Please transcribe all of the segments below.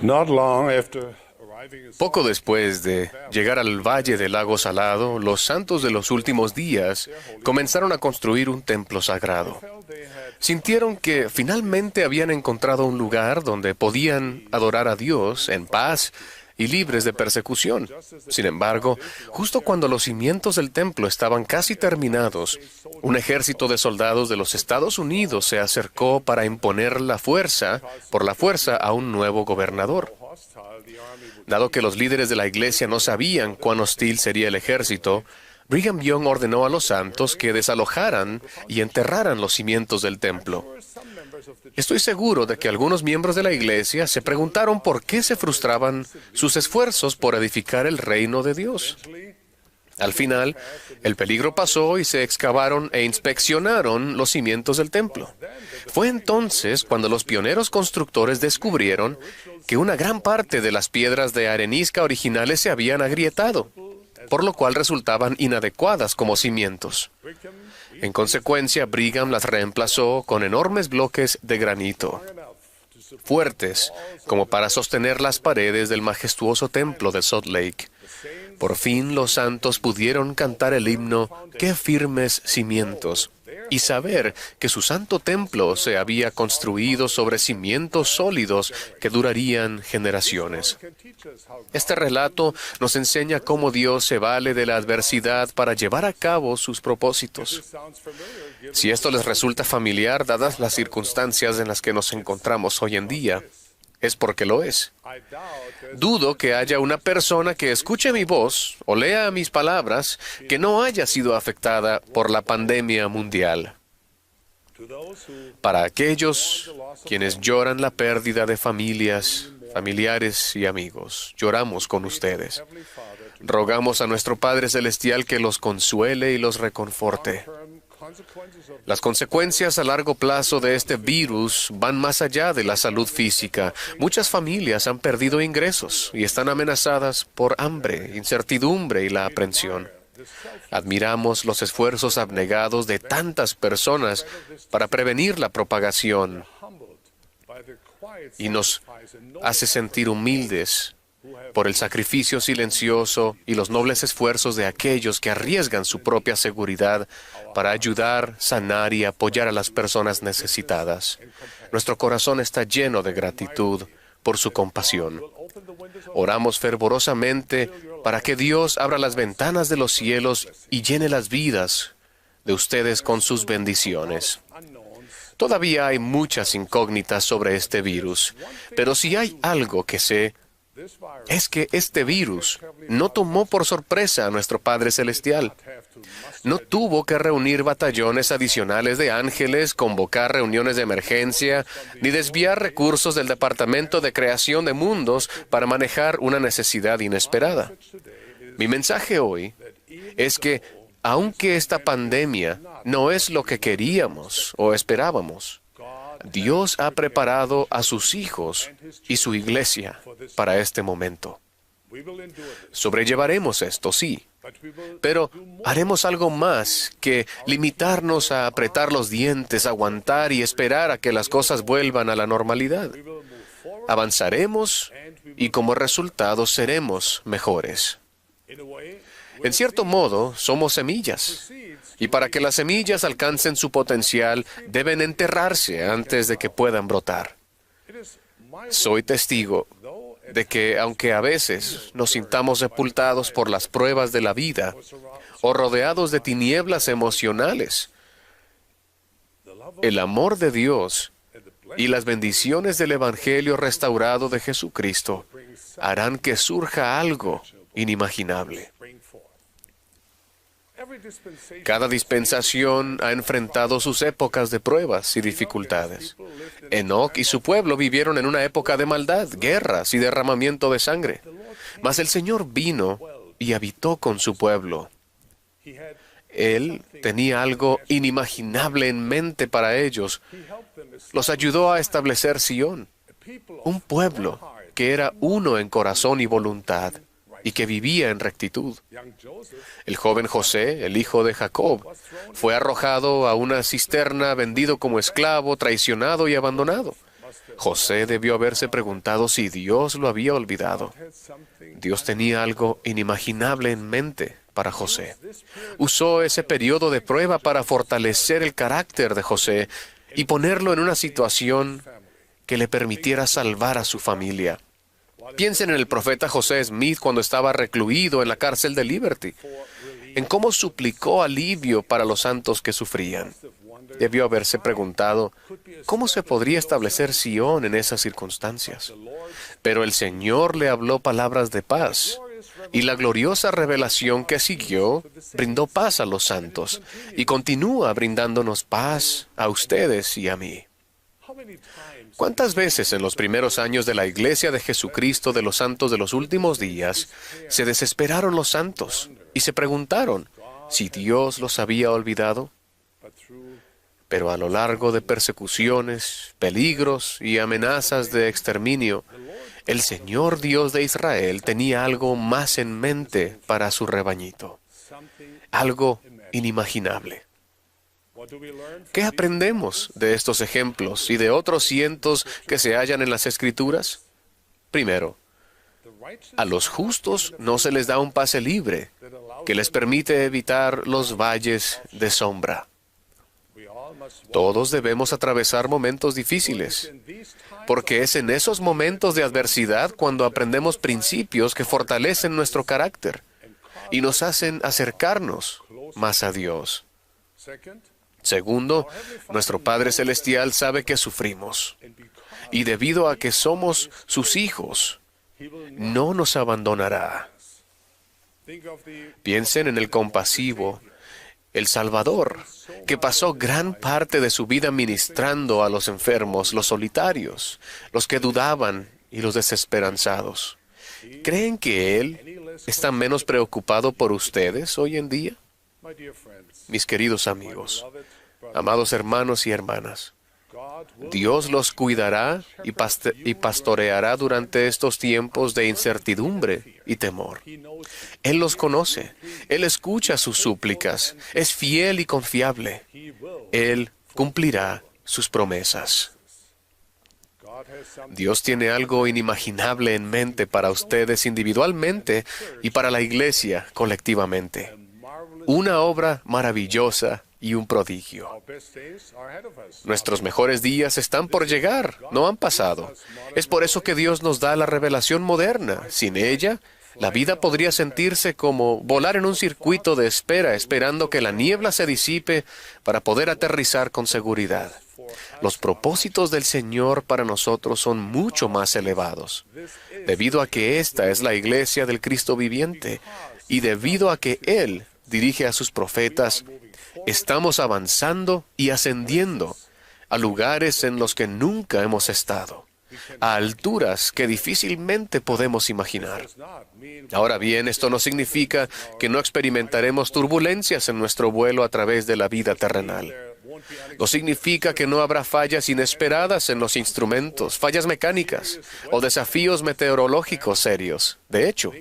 Not long after arriving in Poco después de llegar al Valle del Lago Salado, los santos de los últimos días comenzaron a construir un templo sagrado. Sintieron que finalmente habían encontrado un lugar donde podían adorar a Dios en paz y libres de persecución. Sin embargo, justo cuando los cimientos del templo estaban casi terminados, un ejército de soldados de los Estados Unidos se acercó para imponer por la fuerza, a un nuevo gobernador. Dado que los líderes de la iglesia no sabían cuán hostil sería el ejército, Brigham Young ordenó a los santos que desalojaran y enterraran los cimientos del templo. Estoy seguro de que algunos miembros de la iglesia se preguntaron por qué se frustraban sus esfuerzos por edificar el reino de Dios. Al final, el peligro pasó y se excavaron e inspeccionaron los cimientos del templo. Fue entonces cuando los pioneros constructores descubrieron que una gran parte de las piedras de arenisca originales se habían agrietado, por lo cual resultaban inadecuadas como cimientos. En consecuencia, Brigham las reemplazó con enormes bloques de granito, fuertes como para sostener las paredes del majestuoso templo de Salt Lake. Por fin los santos pudieron cantar el himno «Qué firmes cimientos», y saber que su santo templo se había construido sobre cimientos sólidos que durarían generaciones. Este relato nos enseña cómo Dios se vale de la adversidad para llevar a cabo sus propósitos. Si esto les resulta familiar, dadas las circunstancias en las que nos encontramos hoy en día, es porque lo es. Dudo que haya una persona que escuche mi voz o lea mis palabras que no haya sido afectada por la pandemia mundial. Para aquellos quienes lloran la pérdida de familiares y amigos, lloramos con ustedes. Rogamos a nuestro Padre Celestial que los consuele y los reconforte. Las consecuencias a largo plazo de este virus van más allá de la salud física. Muchas familias han perdido ingresos y están amenazadas por hambre, incertidumbre y la aprensión. Admiramos los esfuerzos abnegados de tantas personas para prevenir la propagación y nos hace sentir humildes por el sacrificio silencioso y los nobles esfuerzos de aquellos que arriesgan su propia seguridad para ayudar, sanar y apoyar a las personas necesitadas. Nuestro corazón está lleno de gratitud por su compasión. Oramos fervorosamente para que Dios abra las ventanas de los cielos y llene las vidas de ustedes con sus bendiciones. Todavía hay muchas incógnitas sobre este virus, pero si hay algo que sé, es que este virus no tomó por sorpresa a nuestro Padre Celestial. No tuvo que reunir batallones adicionales de ángeles, convocar reuniones de emergencia, ni desviar recursos del Departamento de Creación de Mundos para manejar una necesidad inesperada. Mi mensaje hoy es que, aunque esta pandemia no es lo que queríamos o esperábamos, Dios ha preparado a sus hijos y su iglesia para este momento. Sobrellevaremos esto, sí, pero haremos algo más que limitarnos a apretar los dientes, aguantar y esperar a que las cosas vuelvan a la normalidad. Avanzaremos y como resultado seremos mejores. En cierto modo, somos semillas. Y para que las semillas alcancen su potencial, deben enterrarse antes de que puedan brotar. Soy testigo de que, aunque a veces nos sintamos sepultados por las pruebas de la vida o rodeados de tinieblas emocionales, el amor de Dios y las bendiciones del Evangelio restaurado de Jesucristo harán que surja algo inimaginable. Cada dispensación ha enfrentado sus épocas de pruebas y dificultades. Enoc y su pueblo vivieron en una época de maldad, guerras y derramamiento de sangre. Mas el Señor vino y habitó con su pueblo. Él tenía algo inimaginable en mente para ellos. Los ayudó a establecer Sión, un pueblo que era uno en corazón y voluntad, y que vivía en rectitud. El joven José, el hijo de Jacob, fue arrojado a una cisterna, vendido como esclavo, traicionado y abandonado. José debió haberse preguntado si Dios lo había olvidado. Dios tenía algo inimaginable en mente para José. Usó ese periodo de prueba para fortalecer el carácter de José y ponerlo en una situación que le permitiera salvar a su familia. Piensen en el profeta José Smith cuando estaba recluido en la cárcel de Liberty, en cómo suplicó alivio para los santos que sufrían. Debió haberse preguntado, ¿cómo se podría establecer Sion en esas circunstancias? Pero el Señor le habló palabras de paz, y la gloriosa revelación que siguió brindó paz a los santos, y continúa brindándonos paz a ustedes y a mí. ¿Cuántas veces en los primeros años de la Iglesia de Jesucristo de los Santos de los Últimos Días se desesperaron los santos y se preguntaron si Dios los había olvidado? Pero a lo largo de persecuciones, peligros y amenazas de exterminio, el Señor Dios de Israel tenía algo más en mente para su rebañito, algo inimaginable. ¿Qué aprendemos de estos ejemplos y de otros cientos que se hallan en las Escrituras? Primero, a los justos no se les da un pase libre que les permite evitar los valles de sombra. Todos debemos atravesar momentos difíciles, porque es en esos momentos de adversidad cuando aprendemos principios que fortalecen nuestro carácter y nos hacen acercarnos más a Dios. Segundo, nuestro Padre Celestial sabe que sufrimos, y debido a que somos sus hijos, no nos abandonará. Piensen en el compasivo, el Salvador, que pasó gran parte de su vida ministrando a los enfermos, los solitarios, los que dudaban y los desesperanzados. ¿Creen que Él está menos preocupado por ustedes hoy en día? Mis queridos amigos, amados hermanos y hermanas, Dios los cuidará y pastoreará durante estos tiempos de incertidumbre y temor. Él los conoce, Él escucha sus súplicas, es fiel y confiable. Él cumplirá sus promesas. Dios tiene algo inimaginable en mente para ustedes individualmente y para la iglesia colectivamente. Una obra maravillosa y un prodigio. Nuestros mejores días están por llegar, no han pasado. Es por eso que Dios nos da la revelación moderna. Sin ella, la vida podría sentirse como volar en un circuito de espera, esperando que la niebla se disipe para poder aterrizar con seguridad. Los propósitos del Señor para nosotros son mucho más elevados, debido a que esta es la iglesia del Cristo viviente, y debido a que Él dirige a sus profetas, estamos avanzando y ascendiendo a lugares en los que nunca hemos estado, a alturas que difícilmente podemos imaginar. Ahora bien, esto no significa que no experimentaremos turbulencias en nuestro vuelo a través de la vida terrenal. No significa que no habrá fallas inesperadas en los instrumentos, fallas mecánicas o desafíos meteorológicos serios. De hecho,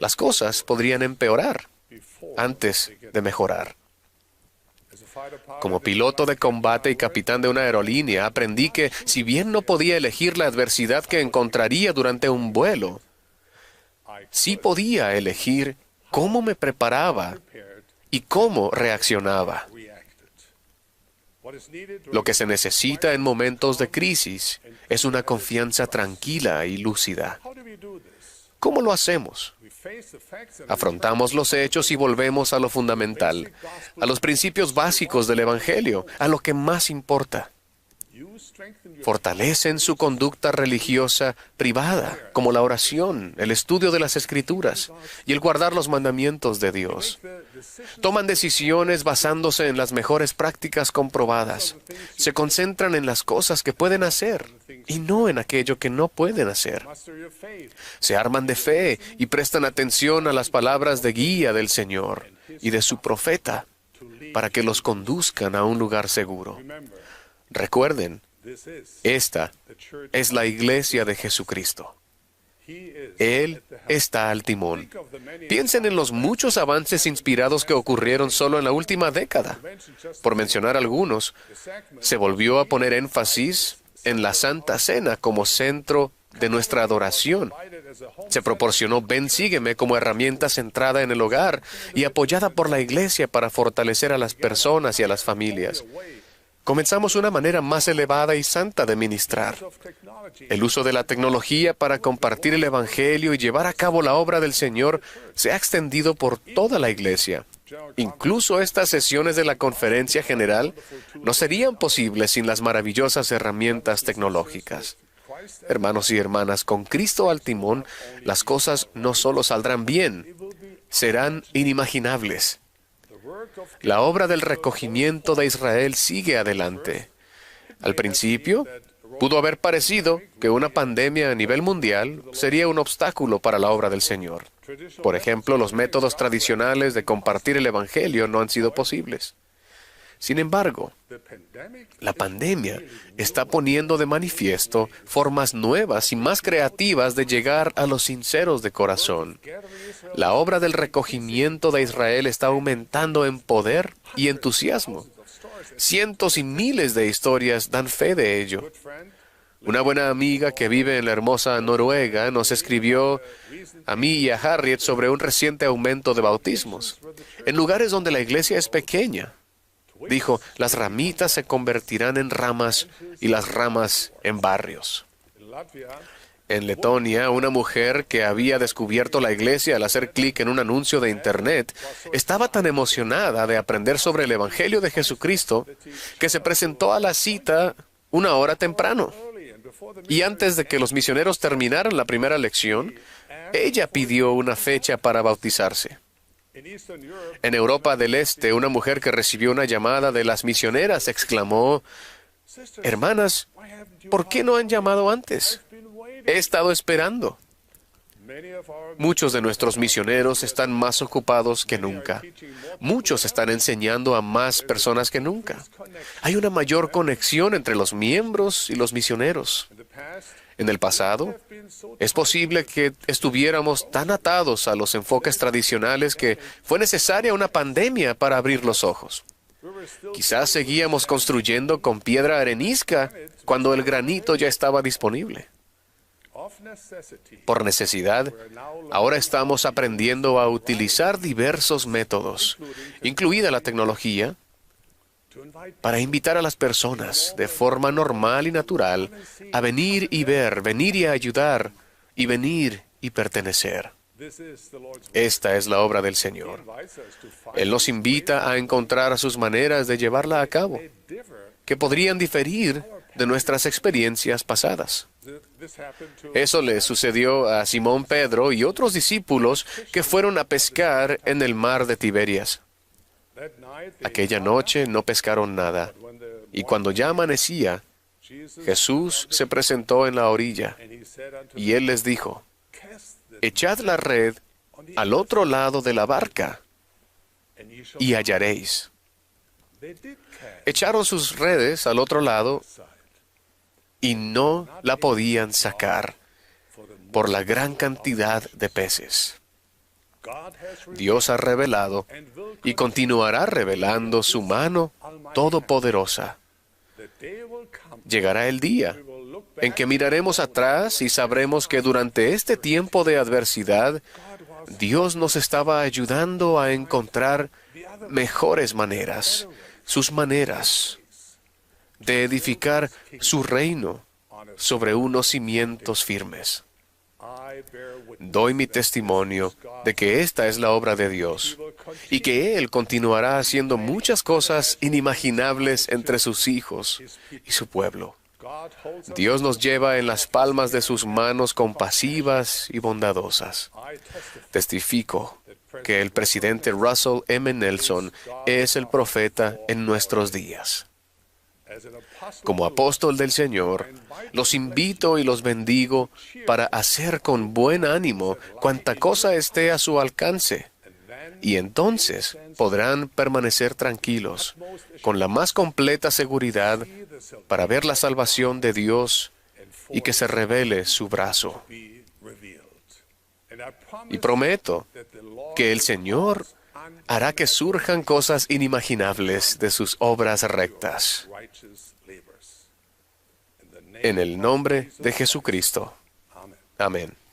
las cosas podrían empeorar antes de mejorar. Como piloto de combate y capitán de una aerolínea, aprendí que, si bien no podía elegir la adversidad que encontraría durante un vuelo, sí podía elegir cómo me preparaba y cómo reaccionaba. Lo que se necesita en momentos de crisis es una confianza tranquila y lúcida. ¿Cómo lo hacemos? Afrontamos los hechos y volvemos a lo fundamental, a los principios básicos del Evangelio, a lo que más importa. Fortalecen su conducta religiosa privada, como la oración, el estudio de las Escrituras y el guardar los mandamientos de Dios. Toman decisiones basándose en las mejores prácticas comprobadas. Se concentran en las cosas que pueden hacer y no en aquello que no pueden hacer. Se arman de fe y prestan atención a las palabras de guía del Señor y de su profeta para que los conduzcan a un lugar seguro. Recuerden, esta es la iglesia de Jesucristo. Él está al timón. Piensen en los muchos avances inspirados que ocurrieron solo en la última década. Por mencionar algunos, se volvió a poner énfasis en la Santa Cena como centro de nuestra adoración. Se proporcionó Ven Sígueme como herramienta centrada en el hogar y apoyada por la Iglesia para fortalecer a las personas y a las familias. Comenzamos una manera más elevada y santa de ministrar. El uso de la tecnología para compartir el Evangelio y llevar a cabo la obra del Señor se ha extendido por toda la Iglesia. Incluso estas sesiones de la Conferencia General no serían posibles sin las maravillosas herramientas tecnológicas. Hermanos y hermanas, con Cristo al timón, las cosas no solo saldrán bien, serán inimaginables. La obra del recogimiento de Israel sigue adelante. Al principio, pudo haber parecido que una pandemia a nivel mundial sería un obstáculo para la obra del Señor. Por ejemplo, los métodos tradicionales de compartir el Evangelio no han sido posibles. Sin embargo, la pandemia está poniendo de manifiesto formas nuevas y más creativas de llegar a los sinceros de corazón. La obra del recogimiento de Israel está aumentando en poder y entusiasmo. Cientos y miles de historias dan fe de ello. Una buena amiga que vive en la hermosa Noruega nos escribió a mí y a Harriet sobre un reciente aumento de bautismos. En lugares donde la iglesia es pequeña, dijo, las ramitas se convertirán en ramas y las ramas en barrios. En Letonia, una mujer que había descubierto la iglesia al hacer clic en un anuncio de Internet, estaba tan emocionada de aprender sobre el Evangelio de Jesucristo que se presentó a la cita una hora temprano. Y antes de que los misioneros terminaran la primera lección, ella pidió una fecha para bautizarse. En Europa del Este, una mujer que recibió una llamada de las misioneras exclamó, «Hermanas, ¿por qué no han llamado antes? He estado esperando». Muchos de nuestros misioneros están más ocupados que nunca. Muchos están enseñando a más personas que nunca. Hay una mayor conexión entre los miembros y los misioneros. En el pasado, es posible que estuviéramos tan atados a los enfoques tradicionales que fue necesaria una pandemia para abrir los ojos. Quizás seguíamos construyendo con piedra arenisca cuando el granito ya estaba disponible. Por necesidad, ahora estamos aprendiendo a utilizar diversos métodos, incluida la tecnología, para invitar a las personas de forma normal y natural a venir y ver, venir y ayudar, y venir y pertenecer. Esta es la obra del Señor. Él nos invita a encontrar sus maneras de llevarla a cabo, que podrían diferir de nuestras experiencias pasadas. Eso le sucedió a Simón Pedro y otros discípulos que fueron a pescar en el mar de Tiberias. Aquella noche no pescaron nada, y cuando ya amanecía, Jesús se presentó en la orilla, y Él les dijo, «Echad la red al otro lado de la barca, y hallaréis». Echaron sus redes al otro lado, y no la podían sacar por la gran cantidad de peces. Dios ha revelado y continuará revelando su mano todopoderosa. Llegará el día en que miraremos atrás y sabremos que durante este tiempo de adversidad, Dios nos estaba ayudando a encontrar mejores maneras, sus maneras de edificar su reino sobre unos cimientos firmes. Doy mi testimonio de que esta es la obra de Dios y que Él continuará haciendo muchas cosas inimaginables entre sus hijos y su pueblo. Dios nos lleva en las palmas de sus manos compasivas y bondadosas. Testifico que el presidente Russell M. Nelson es el profeta en nuestros días. Como apóstol del Señor, los invito y los bendigo para hacer con buen ánimo cuanta cosa esté a su alcance, y entonces podrán permanecer tranquilos, con la más completa seguridad, para ver la salvación de Dios y que se revele su brazo. Y prometo que el Señor hará que surjan cosas inimaginables de sus obras rectas. En el nombre de Jesucristo. Amen. Amén.